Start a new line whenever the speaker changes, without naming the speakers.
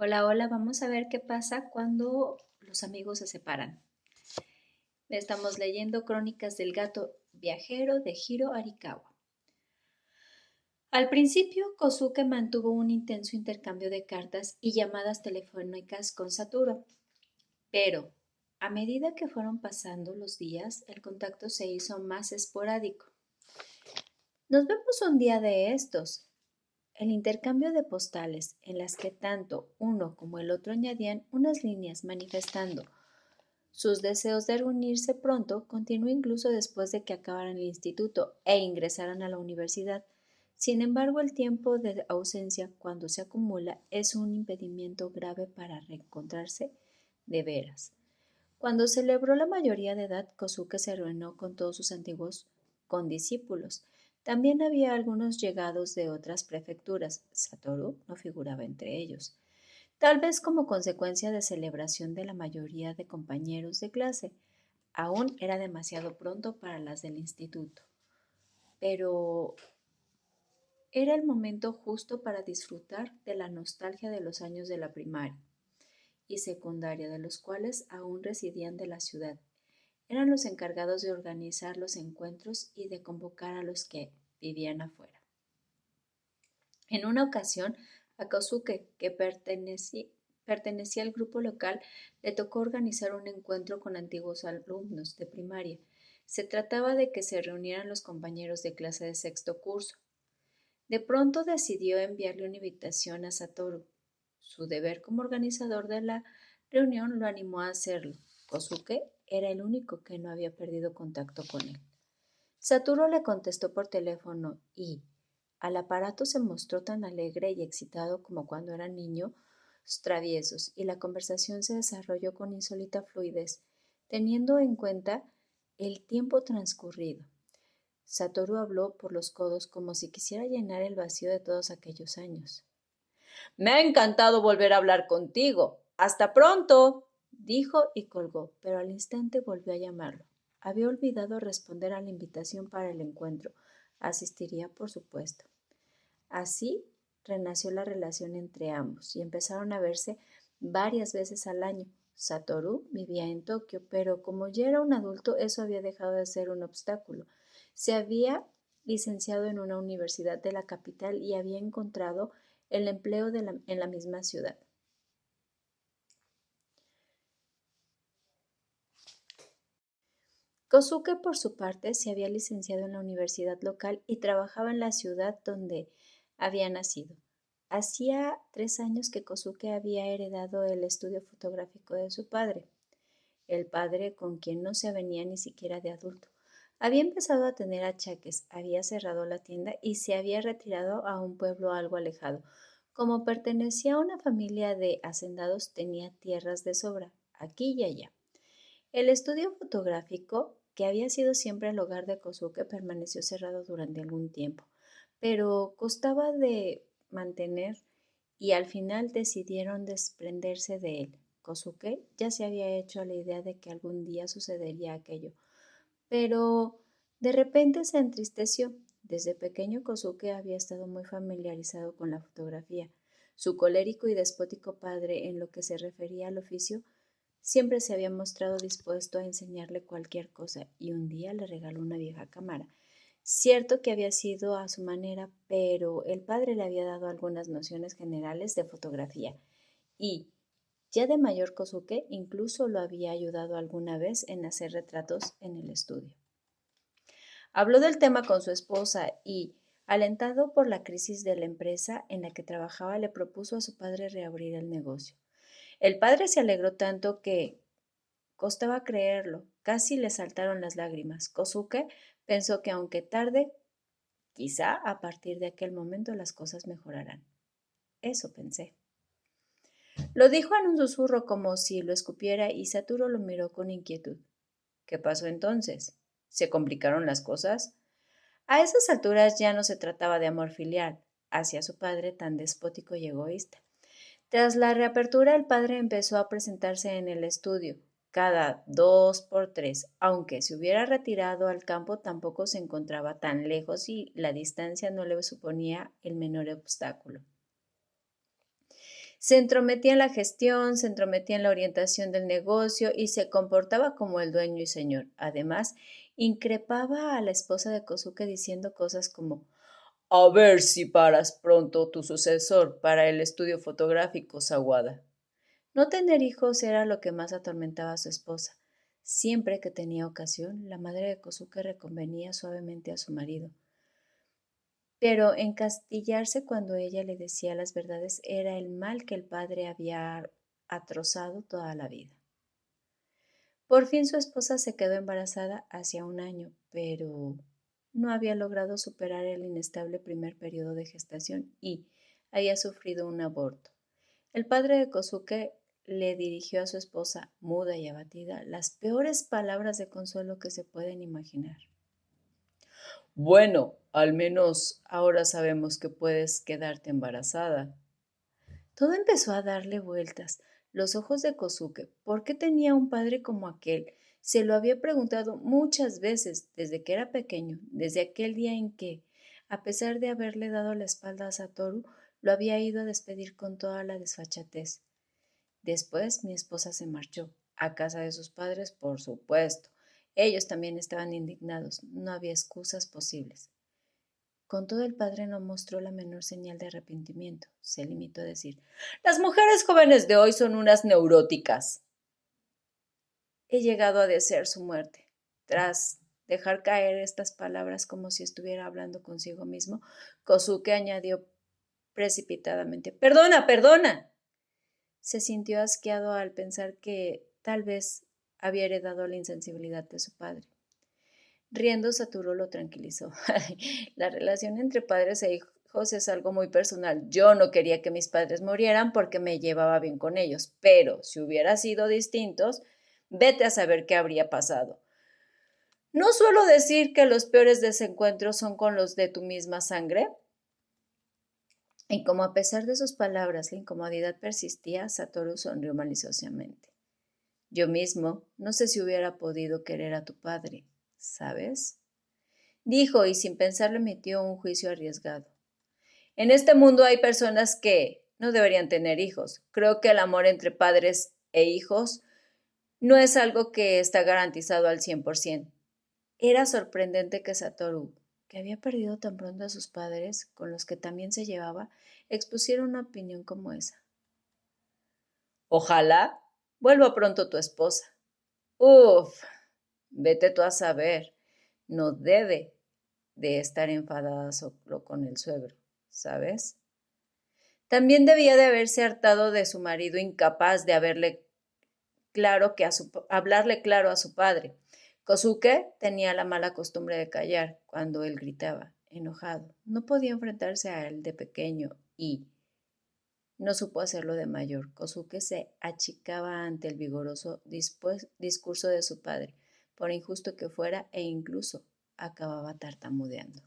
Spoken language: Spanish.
Hola, hola, vamos a ver qué pasa cuando los amigos se separan. Estamos leyendo Crónicas del gato viajero de Hiro Arikawa. Al principio, Kosuke mantuvo un intenso intercambio de cartas y llamadas telefónicas con Satoru, pero a medida que fueron pasando los días, el contacto se hizo más esporádico. Nos vemos un día de estos. El intercambio de postales, en las que tanto uno como el otro añadían unas líneas manifestando sus deseos de reunirse pronto, continuó incluso después de que acabaran el instituto e ingresaran a la universidad. Sin embargo, el tiempo de ausencia, cuando se acumula, es un impedimento grave para reencontrarse de veras. Cuando celebró la mayoría de edad, Kosuke se reunió con todos sus antiguos condiscípulos. También había algunos llegados de otras prefecturas. Satoru no figuraba entre ellos, tal vez como consecuencia de celebración de la mayoría de compañeros de clase. Aún era demasiado pronto para las del instituto, pero era el momento justo para disfrutar de la nostalgia de los años de la primaria y secundaria, de los cuales aún residían de la ciudad. Eran los encargados de organizar los encuentros y de convocar a los que vivían afuera. En una ocasión, a Kosuke, que pertenecía al grupo local, le tocó organizar un encuentro con antiguos alumnos de primaria. Se trataba de que se reunieran los compañeros de clase de sexto curso. De pronto decidió enviarle una invitación a Satoru. Su deber como organizador de la reunión lo animó a hacerlo. Kosuke era el único que no había perdido contacto con él. Satoru le contestó por teléfono y, al aparato, se mostró tan alegre y excitado como cuando eran niños traviesos, y la conversación se desarrolló con insólita fluidez, teniendo en cuenta el tiempo transcurrido. Satoru habló por los codos como si quisiera llenar el vacío de todos aquellos años. Me ha encantado volver a hablar contigo. Hasta pronto, dijo y colgó, pero al instante volvió a llamarlo. Había olvidado responder a la invitación para el encuentro. Asistiría, por supuesto. Así renació la relación entre ambos y empezaron a verse varias veces al año. Satoru vivía en Tokio, pero como ya era un adulto, eso había dejado de ser un obstáculo. Se había licenciado en una universidad de la capital y había encontrado el empleo en la misma ciudad. Kosuke, por su parte, se había licenciado en la universidad local y trabajaba en la ciudad donde había nacido. Hacía 3 años que Kosuke había heredado el estudio fotográfico de su padre, el padre con quien no se avenía ni siquiera de adulto. Había empezado a tener achaques, había cerrado la tienda y se había retirado a un pueblo algo alejado. Como pertenecía a una familia de hacendados, tenía tierras de sobra, aquí y allá. El estudio fotográfico, que había sido siempre el hogar de Kosuke, permaneció cerrado durante algún tiempo, pero costaba de mantener y al final decidieron desprenderse de él. Kosuke ya se había hecho a la idea de que algún día sucedería aquello, pero de repente se entristeció. Desde pequeño Kosuke había estado muy familiarizado con la fotografía. Su colérico y despótico padre, en lo que se refería al oficio, siempre se había mostrado dispuesto a enseñarle cualquier cosa y un día le regaló una vieja cámara. Cierto que había sido a su manera, pero el padre le había dado algunas nociones generales de fotografía y, ya de mayor, Kosuke incluso lo había ayudado alguna vez en hacer retratos en el estudio. Habló del tema con su esposa y, alentado por la crisis de la empresa en la que trabajaba, le propuso a su padre reabrir el negocio. El padre se alegró tanto que costaba creerlo, casi le saltaron las lágrimas. Kosuke pensó que aunque tarde, quizá a partir de aquel momento las cosas mejorarán. Eso pensé. Lo dijo en un susurro como si lo escupiera y Satoru lo miró con inquietud. ¿Qué pasó entonces? ¿Se complicaron las cosas? A esas alturas ya no se trataba de amor filial hacia su padre tan despótico y egoísta. Tras la reapertura, el padre empezó a presentarse en el estudio cada 2 por 3. Aunque se hubiera retirado al campo, tampoco se encontraba tan lejos y la distancia no le suponía el menor obstáculo. Se entrometía en la gestión, se entrometía en la orientación del negocio y se comportaba como el dueño y señor. Además, increpaba a la esposa de Kosuke diciendo cosas como: a ver si paras pronto tu sucesor para el estudio fotográfico, Sawada. No tener hijos era lo que más atormentaba a su esposa. Siempre que tenía ocasión, la madre de Kosuke reconvenía suavemente a su marido. Pero encastillarse cuando ella le decía las verdades era el mal que el padre había atrozado toda la vida. Por fin su esposa se quedó embarazada hacía un año, pero no había logrado superar el inestable primer periodo de gestación y había sufrido un aborto. El padre de Kosuke le dirigió a su esposa, muda y abatida, las peores palabras de consuelo que se pueden imaginar. Bueno, al menos ahora sabemos que puedes quedarte embarazada. Todo empezó a darle vueltas. Los ojos de Kosuke, ¿por qué tenía un padre como aquel? Se lo había preguntado muchas veces desde que era pequeño, desde aquel día en que, a pesar de haberle dado la espalda a Satoru, lo había ido a despedir con toda la desfachatez. Después mi esposa se marchó, a casa de sus padres, por supuesto. Ellos también estaban indignados, no había excusas posibles. Con todo, el padre no mostró la menor señal de arrepentimiento. Se limitó a decir: las mujeres jóvenes de hoy son unas neuróticas. He llegado a desear su muerte. Tras dejar caer estas palabras como si estuviera hablando consigo mismo, Kosuke añadió precipitadamente: perdona, perdona. Se sintió asqueado al pensar que tal vez había heredado la insensibilidad de su padre. Riendo, Satoru lo tranquilizó. La relación entre padres e hijos es algo muy personal. Yo no quería que mis padres murieran porque me llevaba bien con ellos, pero si hubiera sido distintos, vete a saber qué habría pasado. ¿No suelo decir que los peores desencuentros son con los de tu misma sangre? Y como a pesar de sus palabras la incomodidad persistía, Satoru sonrió maliciosamente. Yo mismo no sé si hubiera podido querer a tu padre, ¿sabes? Dijo, y sin pensarlo emitió un juicio arriesgado. En este mundo hay personas que no deberían tener hijos. Creo que el amor entre padres e hijos no es algo que está garantizado al 100%. Era sorprendente que Satoru, que había perdido tan pronto a sus padres, con los que también se llevaba, expusiera una opinión como esa. Ojalá vuelva pronto tu esposa. Uf, vete tú a saber. No debe de estar enfadada solo con el suegro, ¿sabes? También debía de haberse hartado de su marido incapaz de hablarle claro a su padre. Kosuke tenía la mala costumbre de callar cuando él gritaba, enojado. No podía enfrentarse a él de pequeño y no supo hacerlo de mayor. Kosuke se achicaba ante el vigoroso discurso de su padre, por injusto que fuera, e incluso acababa tartamudeando.